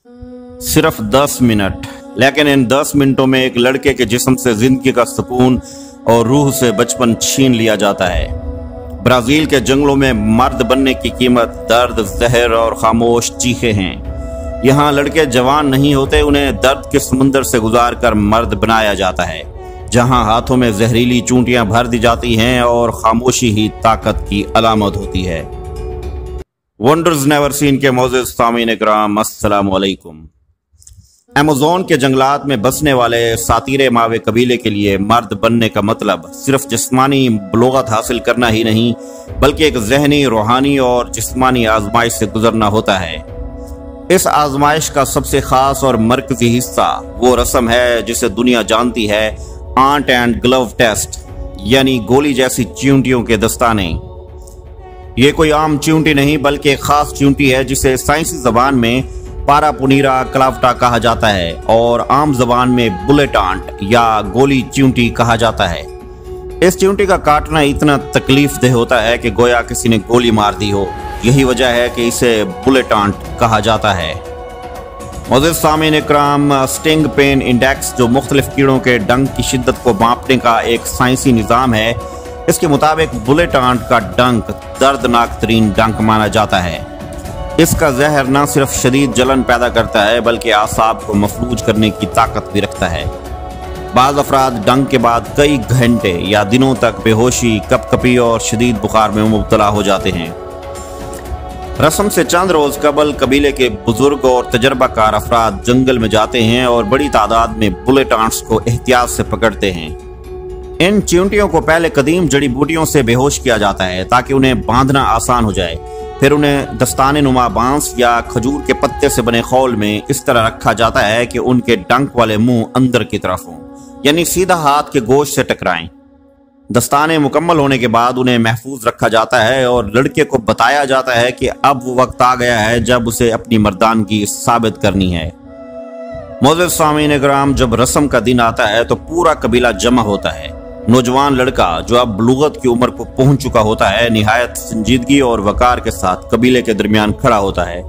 सिर्फ 10 मिनट, लेकिन इन 10 मिनटों में एक लड़के के जिस्म से जिंदगी का सुकून और रूह से बचपन छीन लिया जाता है। ब्राजील के जंगलों में मर्द बनने की कीमत दर्द, जहर और खामोश चीखे हैं। यहाँ लड़के जवान नहीं होते, उन्हें दर्द के समुंदर से गुजार कर मर्द बनाया जाता है, जहाँ हाथों में जहरीली चूंटियां भर दी जाती हैं और खामोशी ही ताकत की अलामत होती है। वंडर्स नेवर सीन के मोअज़्ज़िज़ सामीन इकराम, अस्सलाम वालेकुम। अमेज़न के जंगलात में बसने वाले सातीरे मावे कबीले के लिए मर्द बनने का मतलब सिर्फ जिस्मानी बलोगत हासिल करना ही नहीं, बल्कि एक जहनी, रूहानी और जिस्मानी आजमाइश से गुजरना होता है। इस आजमाइश का सबसे खास और मरकजी हिस्सा वो रस्म है जिसे दुनिया जानती है, आंट एंड ग्लव टेस्ट, यानी गोली जैसी च्यूंटियों के दस्ताने। ये कोई आम च्यूंटी नहीं, बल्कि एक खास च्यूंटी है जिसे साइंसी जबान में पारापुनीरा क्लावटा कहा जाता है और आम जबान में बुलेट आंट या गोली च्यूंटी कहा जाता है। इस च्यूंटी का काटना इतना तकलीफ देह होता है कि गोया किसी ने गोली मार दी हो। यही वजह है कि इसे बुलेट आंट कहा जाता है। मोअज़्ज़िज़ सामीन इकराम, स्टिंग पेन इंडेक्स, जो मुख्तलिफ कीड़ों के डंक की शिद्दत को मापने का एक साइंसी निज़ाम है, इसके मुताबिक बुलेट आंट का डंक दर्दनाक तरीन डंक माना जाता है। इसका जहर न सिर्फ शदीद जलन पैदा करता है, बल्कि आसाब को मफलूज करने की ताकत भी रखता है। बाज़ अफराद डंक के बाद कई घंटे या दिनों तक बेहोशी, कपकपी और शदीद बुखार में मुब्तला हो जाते हैं। रस्म से चंद रोज कबल कबीले के बुजुर्ग और तजर्बाकार अफराद जंगल में जाते हैं और बड़ी तादाद में बुलेट आंट्स को एहतियात से पकड़ते हैं। इन च्यूंटियों को पहले कदीम जड़ी बूटियों से बेहोश किया जाता है ताकि उन्हें बांधना आसान हो जाए। फिर उन्हें दस्ताने नुमा बांस या खजूर के पत्ते से बने खौल में इस तरह रखा जाता है कि उनके डंक वाले मुंह अंदर की तरफ हों, यानी सीधा हाथ के गोश्त से टकराएं। दस्ताने मुकम्मल होने के बाद उन्हें महफूज रखा जाता है और लड़के को बताया जाता है कि अब वो वक्त आ गया है जब उसे अपनी मर्दानगी साबित करनी है। मोअज़्ज़िज़ सामीन इकराम, जब रस्म का दिन आता है तो पूरा कबीला जमा होता है। नौजवान लड़का जो अब बलूगत की उम्र को पहुंच चुका होता है, निहायत संजीदगी और वकार के साथ कबीले के दरमियान खड़ा होता है।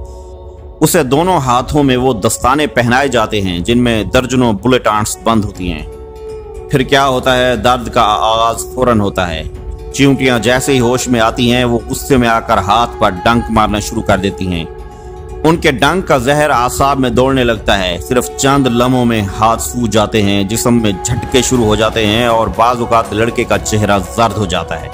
उसे दोनों हाथों में वो दस्ताने पहनाए जाते हैं जिनमें दर्जनों बुलेट आंट्स बंद होती हैं। फिर क्या होता है, दर्द का आगाज फौरन होता है। च्यूंटियां जैसे ही होश में आती हैं, वो गुस्से में आकर हाथ पर डंक मारना शुरू कर देती हैं। उनके डंक का जहर आसाब में दौड़ने लगता है। सिर्फ चंद लम्हों में हाथ सूज जाते हैं, जिस्म में झटके शुरू हो जाते हैं और बाज़ औक़ात लड़के का चेहरा जर्द हो जाता है।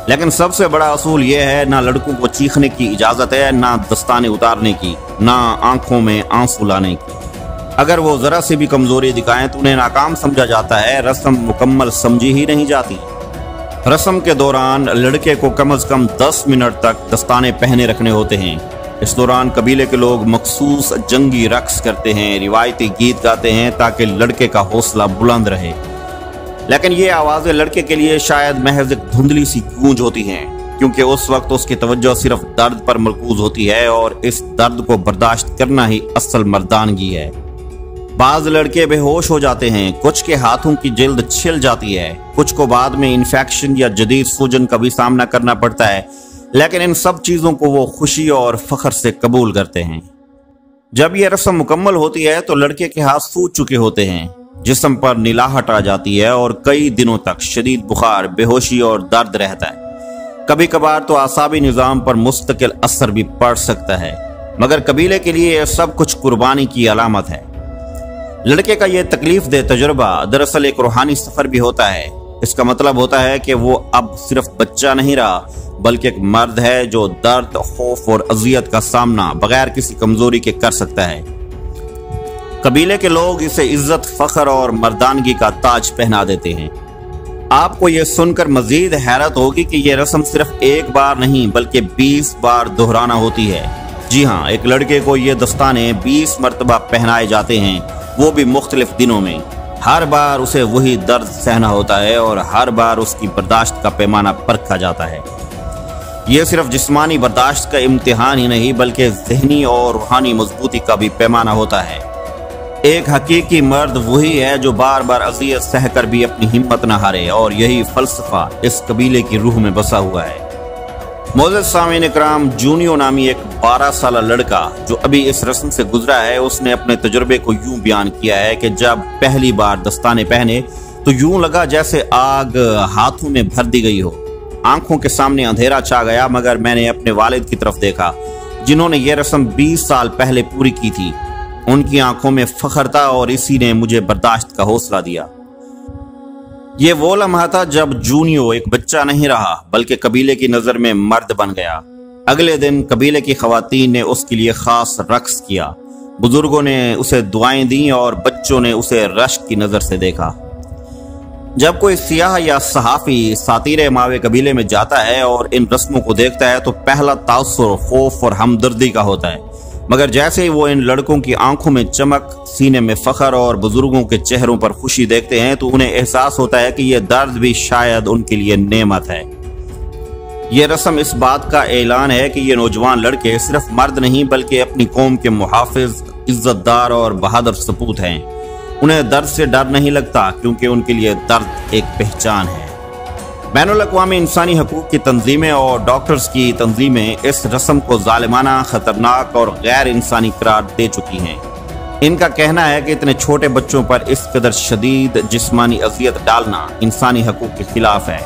लेकिन सबसे बड़ा असूल यह है, ना लड़कों को चीखने की इजाज़त है, ना दस्ताने उतारने की, ना आंखों में आंसू लाने की। अगर वो जरा सी भी कमजोरी दिखाएं तो उन्हें नाकाम समझा जाता है, रस्म मुकम्मल समझी ही नहीं जाती। रस्म के दौरान लड़के को कम से कम 10 मिनट तक दस्ताने पहने रखने होते हैं। इस दौरान कबीले के लोग मखसूस जंगी रक्स करते हैं, रिवायती गीत गाते हैं ताकि लड़के का हौसला बुलंद रहे। लेकिन ये आवाज़ें लड़के के लिए शायद महज एक धुंधली सी गूंज होती हैं, क्योंकि उस वक्त उसकी तवज्जो सिर्फ दर्द पर मरकूज होती है और इस दर्द को बर्दाश्त करना ही असल मर्दानगी है। बाज लड़के बेहोश हो जाते हैं, कुछ के हाथों की जिल्द छिल जाती है, कुछ को बाद में इन्फेक्शन या जदीद सूजन का भी सामना करना पड़ता है, लेकिन इन सब चीज़ों को वो खुशी और फख्र से कबूल करते हैं। जब ये रस्म मुकम्मल होती है तो लड़के के हाथ सूज चुके होते हैं, जिस्म पर नीलाहट आ जाती है और कई दिनों तक शदीद बुखार, बेहोशी और दर्द रहता है। कभी कभार तो आसाबी निज़ाम पर मुस्तकिल असर भी पड़ सकता है, मगर कबीले के लिए यह सब कुछ कुर्बानी की अलामत है। लड़के का यह तकलीफ दे तजुर्बा दरअसल एक रूहानी सफर भी होता है। इसका मतलब होता है कि वो अब सिर्फ बच्चा नहीं रहा, बल्कि एक मर्द है जो दर्द, खौफ और अजियत का सामना बगैर किसी कमजोरी के कर सकता है। कबीले के लोग इसे इज्जत, फख्र और मर्दानगी का ताज पहना देते हैं। आपको यह सुनकर मजीद हैरत होगी कि यह रस्म सिर्फ एक बार नहीं बल्कि 20 बार दोहराना होती है। जी हाँ, एक लड़के को ये दस्ताने 20 मरतबा पहनाए जाते हैं, वो भी मुख्तलिफ दिनों में। हर बार उसे वही दर्द सहना होता है और हर बार उसकी बर्दाश्त का पैमाना परखा जाता है। ये सिर्फ जिस्मानी बर्दाश्त का इम्तिहान ही नहीं, बल्कि ज़हनी और रूहानी मजबूती का भी पैमाना होता है। एक हकीकी मर्द वही है जो बार बार अज़ियत सहकर भी अपनी हिम्मत न हारे, और यही फलसफा इस कबीले की रूह में बसा हुआ है। मोअज़्ज़िज़ सामीन इकराम, जूनियो नामी एक 12 साल लड़का जो अभी इस रस्म से गुजरा है, उसने अपने तजुर्बे को यूं बयान किया है कि जब पहली बार दस्ताने पहने तो यूं लगा जैसे आग हाथों में भर दी गई हो। आंखों के सामने अंधेरा छा गया, मगर मैंने अपने वालिद की तरफ देखा जिन्होंने ये रस्म 20 साल पहले पूरी की थी। उनकी आंखों में फख्र था और इसी ने मुझे बर्दाश्त का हौसला दिया। ये वो लम्हा था जब जूनियो एक बच्चा नहीं रहा बल्कि कबीले की नजर में मर्द बन गया। अगले दिन कबीले की खवातीन ने उसके लिए खास रक्स किया, बुजुर्गों ने उसे दुआएं दी और बच्चों ने उसे रश्क की नजर से देखा। जब कोई सियाह या सहाफी सातीरे मावे कबीले में जाता है और इन रस्मों को देखता है तो पहला तासुर खौफ और हमदर्दी का होता है, मगर जैसे ही वो इन लड़कों की आंखों में चमक, सीने में फख्र और बुजुर्गों के चेहरों पर खुशी देखते हैं तो उन्हें एहसास होता है कि यह दर्द भी शायद उनके लिए नेमत है। ये रस्म इस बात का ऐलान है कि ये नौजवान लड़के सिर्फ मर्द नहीं बल्कि अपनी कौम के मुहाफिज, इज्जतदार और बहादुर सपूत हैं। उन्हें दर्द से डर नहीं लगता क्योंकि उनके लिए दर्द एक पहचान है। बैनुल अक़वामी इंसानी हकूक़ की तंजीमें और डॉक्टर्स की तंजीमें इस रस्म को ज़ालिमाना, ख़तरनाक और गैर इंसानी करार दे चुकी हैं। इनका कहना है कि इतने छोटे बच्चों पर इस कदर शदीद जिस्मानी अजियत डालना इंसानी हकूक़ के खिलाफ है,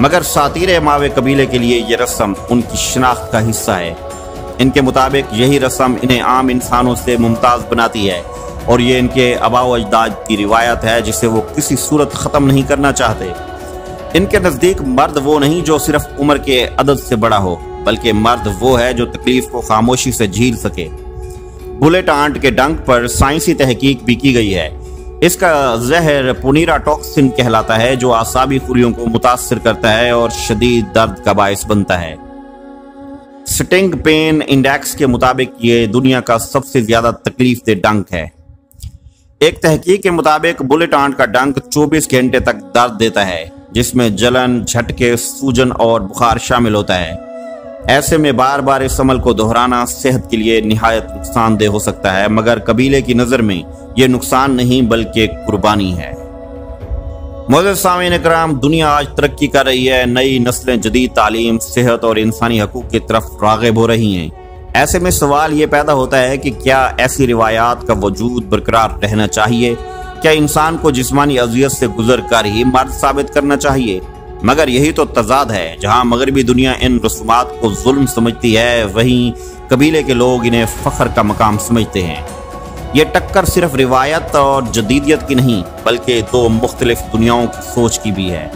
मगर सातीरे मावे कबीले के लिए ये रस्म उनकी शनाख्त का हिस्सा है। इनके मुताबिक यही रस्म इन्हें आम इंसानों से मुमताज़ बनाती है और ये इनके आबा व अजदाद की रिवायत है जिसे वो किसी सूरत ख़त्म नहीं करना चाहते। इनके नज़दीक मर्द वो नहीं जो सिर्फ उम्र के अदद से बड़ा हो, बल्कि मर्द वो है जो तकलीफ को खामोशी से झील सके। बुलेट आंट के डंक पर साइंसी तहकीक भी की गई है। इसका जहर पुनीरा टॉक्सिन कहलाता है जो आसाबी खुरियों को मुतासर करता है और शदीद दर्द का बायस बनता है। स्टिंग पेन इंडेक्स के मुताबिक ये दुनिया का सबसे ज्यादा तकलीफ दे डंक है। एक तहकीक के मुताबिक बुलेट आंट का डंक 24 घंटे तक दर्द देता है, जिसमें जलन, झटके, सूजन और बुखार शामिल होता है। ऐसे में बार बार इस अमल को दोहराना सेहत के लिए निहायत नुकसानदेह हो सकता है, मगर कबीले की नज़र में यह नुकसान नहीं बल्कि कुर्बानी है। मोअज़्ज़िज़ सामीन इकराम, दुनिया आज तरक्की कर रही है। नई नस्लें जदीद तालीम, सेहत और इंसानी हकूक़ की तरफ राग़िब हो रही हैं। ऐसे में सवाल ये पैदा होता है कि क्या ऐसी रिवायात का वजूद बरकरार रहना चाहिए? क्या इंसान को जिस्मानी अज़ियत से गुजर कर ही मर्द साबित करना चाहिए? मगर यही तो तज़ाद है। जहाँ मगरबी दुनिया इन रसूमात को जुल्म समझती है, वहीं कबीले के लोग इन्हें फ़ख्र का मकाम समझते हैं। ये टक्कर सिर्फ रिवायत और जदीदियत की नहीं बल्कि दो मुख्तलिफ दुनियाओं की सोच की भी है।